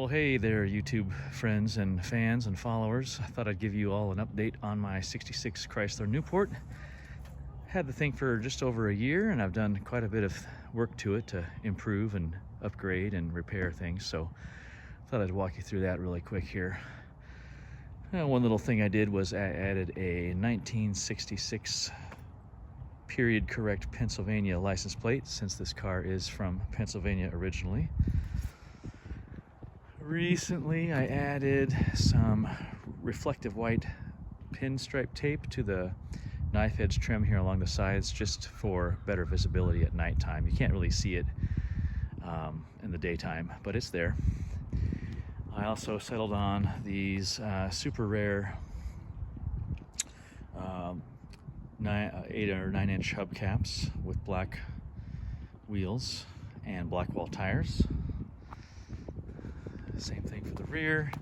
Well, hey there, YouTube friends and fans and followers. I thought I'd give you all an update on my 66 Chrysler Newport. Had the thing for just over a year, and I've done quite a bit of work to it to improve and upgrade and repair things. So I thought I'd walk you through that really quick here. One little thing I did was I added a 1966 period correct Pennsylvania license plate, since this car is from Pennsylvania originally. Recently, I added some reflective white pinstripe tape to the knife edge trim here along the sides, just for better visibility at nighttime. You can't really see it in the daytime, but it's there. I also settled on these super rare 8 or 9 inch hubcaps with black wheels and black wall tires. Same thing for the rear.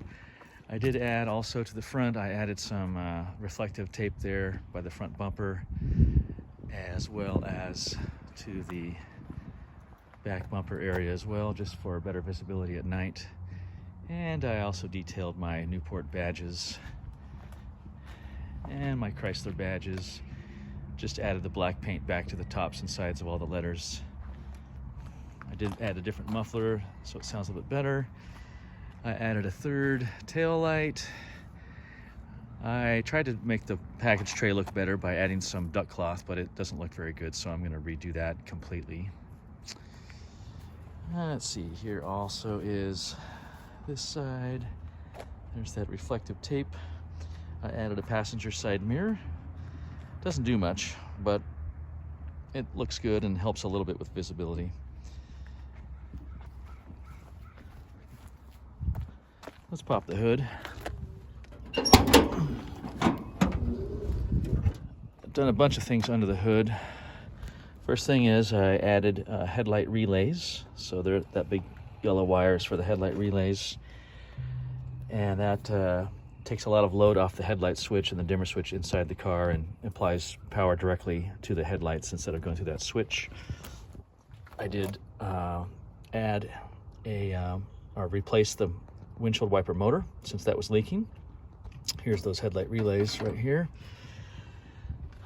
I did add also to the front, I added some reflective tape there by the front bumper, as well as to the back bumper area as well, just for better visibility at night. And I also detailed my Newport badges and my Chrysler badges. Just added the black paint back to the tops and sides of all the letters. I did add a different muffler so it sounds a little bit better. I added a third tail light. I tried to make the package tray look better by adding some duck cloth, but it doesn't look very good, so I'm going to redo that completely. Let's see, here also is this side. There's that reflective tape. I added a passenger side mirror. Doesn't do much, but it looks good and helps a little bit with visibility. Let's pop the hood. I've done a bunch of things under the hood. First thing is I added headlight relays. So there, that big yellow wire is for the headlight relays. And that takes a lot of load off the headlight switch and the dimmer switch inside the car and applies power directly to the headlights instead of going through that switch. I did add or replace the windshield wiper motor since that was leaking. Here's those headlight relays right here.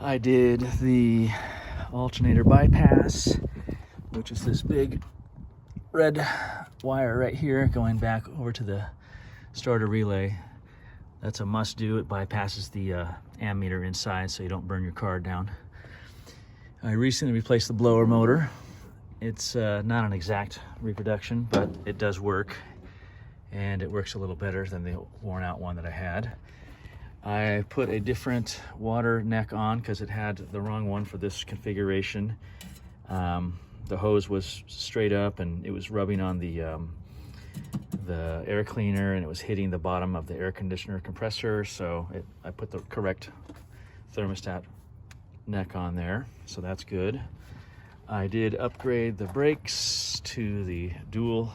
I did the alternator bypass, which is this big red wire right here going back over to the starter relay. That's a must do. It bypasses the ammeter inside so you don't burn your car down. I recently replaced the blower motor. It's not an exact reproduction, but it does work. And it works a little better than the worn out one that I had. I put a different water neck on because it had the wrong one for this configuration. The hose was straight up and it was rubbing on the air cleaner, and it was hitting the bottom of the air conditioner compressor. So I put the correct thermostat neck on there, so that's good. I did upgrade the brakes to the dual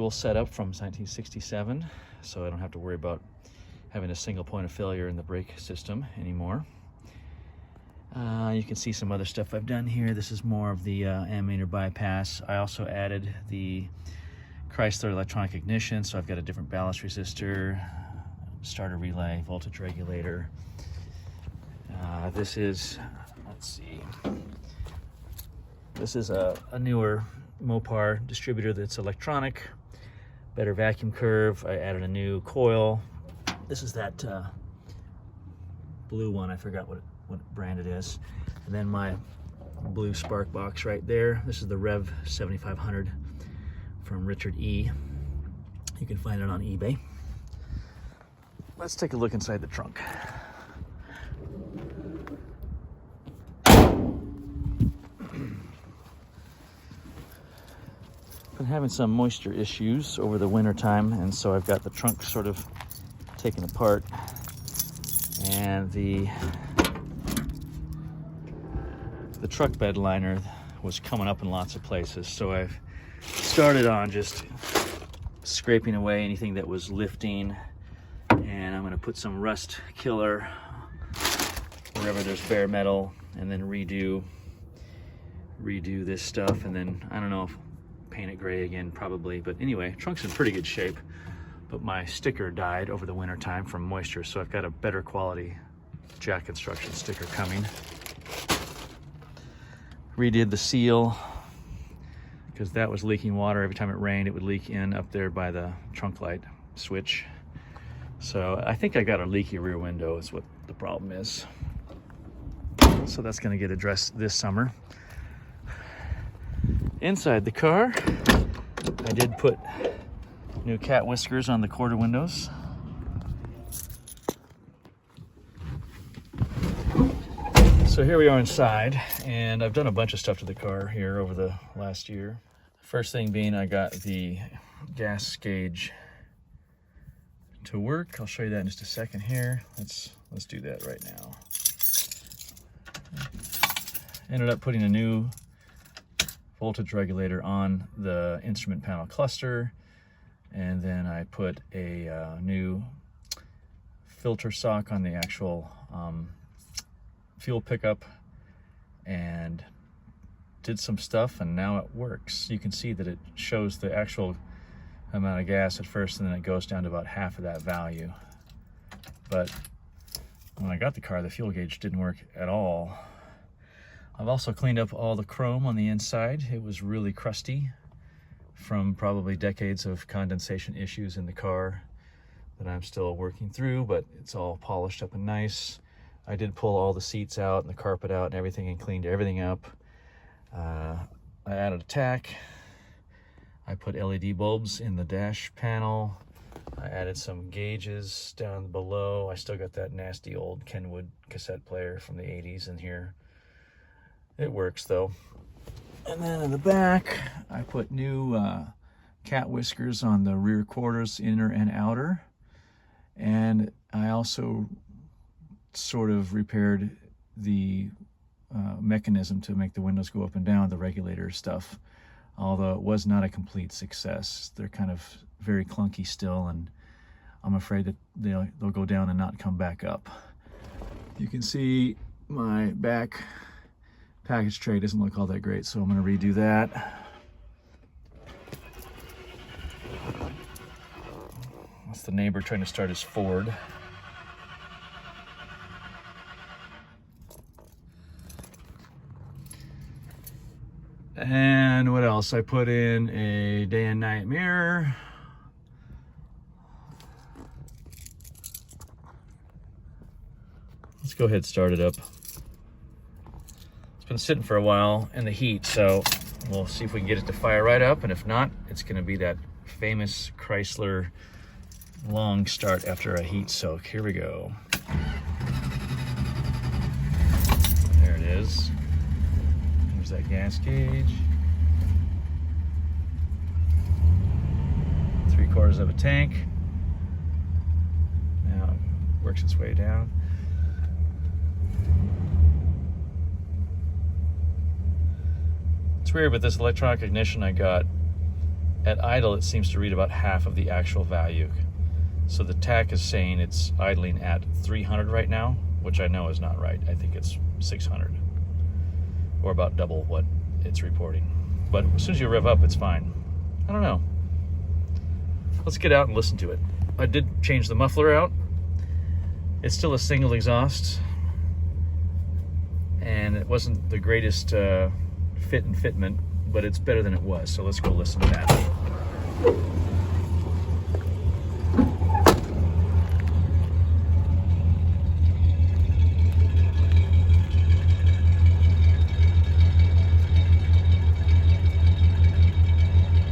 setup from 1967, so I don't have to worry about having a single point of failure in the brake system anymore. You can see some other stuff I've done here. This is more of the ammeter bypass. I also added the Chrysler electronic ignition, so I've got a different ballast resistor, starter relay, voltage regulator. This is, let's see, this is a newer Mopar distributor that's electronic, better vacuum curve. I added a new coil. This is that blue one, I forgot what brand it is. And then my blue spark box right there. This is the Rev 7500 from Richard E. You can find it on eBay. Let's take a look inside the trunk. Been having some moisture issues over the winter time, and so I've got the trunk sort of taken apart, and the truck bed liner was coming up in lots of places, so I've started on just scraping away anything that was lifting, and I'm going to put some rust killer wherever there's bare metal, and then redo this stuff, and then I don't know if paint it gray again probably. But anyway, trunk's in pretty good shape. But my sticker died over the winter time from moisture, so I've got a better quality Jack Construction sticker coming. Redid the seal because that was leaking water. Every time it rained, it would leak in up there by the trunk light switch. So I think I got a leaky rear window is what the problem is. So that's gonna get addressed this summer. Inside the car, I did put new cat whiskers on the quarter windows. So here we are inside, and I've done a bunch of stuff to the car here over the last year. First thing being, I got the gas gauge to work. I'll show you that in just a second here. Let's do that right now. Ended up putting a new voltage regulator on the instrument panel cluster, and then I put a new filter sock on the actual fuel pickup and did some stuff, and now it works. You can see that it shows the actual amount of gas at first, and then it goes down to about half of that value. But when I got the car, the fuel gauge didn't work at all. I've also cleaned up all the chrome on the inside. It was really crusty from probably decades of condensation issues in the car that I'm still working through, but it's all polished up and nice. I did pull all the seats out and the carpet out and everything and cleaned everything up. I added a tack. I put LED bulbs in the dash panel. I added some gauges down below. I still got that nasty old Kenwood cassette player from the 80s in here. It works though. And then in the back, I put new cat whiskers on the rear quarters, inner and outer. And I also sort of repaired the mechanism to make the windows go up and down, the regulator stuff. Although it was not a complete success. They're kind of very clunky still, and I'm afraid that they'll go down and not come back up. You can see my back package tray doesn't look all that great, so I'm going to redo that. That's the neighbor trying to start his Ford. And what else? I put in a day and night mirror. Let's go ahead and start it up. It's been sitting for a while in the heat, so we'll see if we can get it to fire right up, and if not, it's going to be that famous Chrysler long start after a heat soak. Here we go. There it is. There's that gas gauge. 3/4 of a tank. Now it works its way down. It's weird, but this electronic ignition I got, at idle it seems to read about half of the actual value. So the TAC is saying it's idling at 300 right now, which I know is not right. I think it's 600, or about double what it's reporting. But as soon as you rev up, it's fine. I don't know. Let's get out and listen to it. I did change the muffler out. It's still a single exhaust, and it wasn't the greatest fit and fitment, but it's better than it was. So let's go listen to that.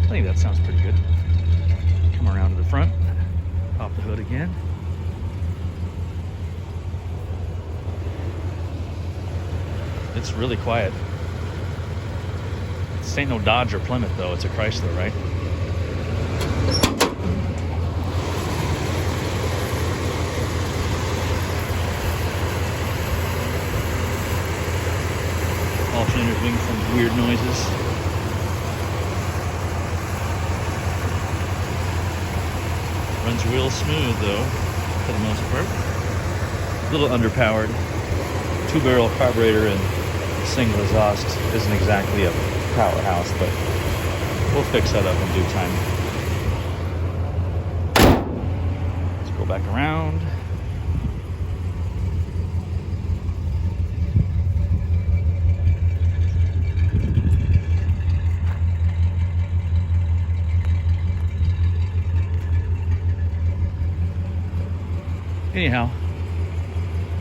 I think that sounds pretty good. Come around to the front, pop the hood again. It's really quiet. This ain't no Dodge or Plymouth though, it's a Chrysler, right? Alternator's making some weird noises. Runs real smooth though, for the most part. A little underpowered. 2-barrel carburetor and single exhaust isn't exactly a powerhouse, but We'll fix that up in due time. Let's go back around. Anyhow,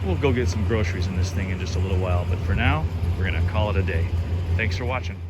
we'll go get some groceries in this thing in just a little while, but for now, we're gonna call it a day. Thanks for watching.